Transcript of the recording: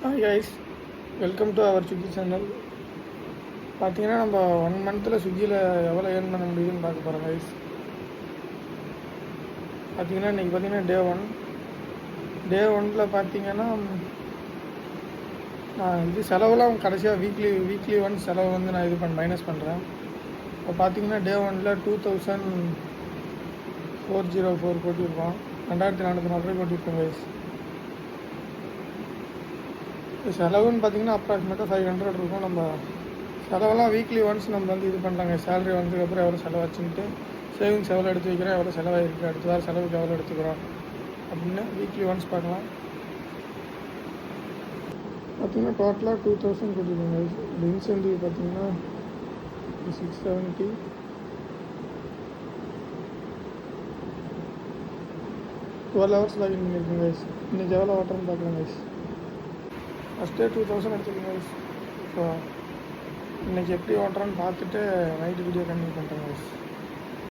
Hi guys, welcome to our Swiggy channel. பார்த்தீங்கன்னா நம்ம 1 மந்த்தில் ஸ்விக்கியில் எவ்வளோ ஏர்ன் பண்ண முடியுதுன்னு பார்க்க போகிறோம் கைஸ். பார்த்தீங்கன்னா இன்றைக்கி பார்த்தீங்கன்னா டே ஒன்னில் பார்த்தீங்கன்னா நான் செலவுலாம் கடைசியாக வீக்லி ஒன்ஸ் செலவு நான் மைனஸ் பண்ணுறேன். இப்போ பார்த்தீங்கன்னா டே ஒன்னில் 2404 கொட்டியிருக்கோம். 2404 கொட்டியிருக்கோம் கைஸ். செலவுன்னு பார்த்தீங்கன்னா அப்ராக்சிமேட்டாக 500 இருக்கும். நம்ம செலவெல்லாம் வீக்லி ஒன்ஸ் நம்ம பண்ணுறாங்க. சேலரி வந்ததுக்கப்புறம் எவ்வளோ செலவாச்சுன்ட்டு, சேவிங்ஸ் எவ்வளோ எடுத்து வைக்கிறோம், எவ்வளோ செலவாயிருக்கு, அடுத்த வாரம் செலவுக்கு எவ்வளோ எடுத்துக்கிறோம் அப்படின்னு வீக்லி ஒன்ஸ் பார்க்கலாம். பார்த்தீங்கன்னா டோட்டலாக 2000 கொடுத்துருக்கோங்க. இந்த இன்சென்டிவ் பார்த்தீங்கன்னா 670. 12 ஹவர்ஸ் லாகின் பண்ணியிருக்கேன் கைஸ். இன்றைக்கி எவ்வளோ ஓட்டுறேன்னு பார்க்கலாம் கைஸ். ஃபஸ்ட்டே 2000 எடுத்துக்கோங்க கைஸ். இப்போ இன்றைக்கி எப்படி ஓட்டுறோன்னு பார்த்துட்டு நைட்டு வீடியோ கண்டினியூ பண்ணுறேன் கைஸ்.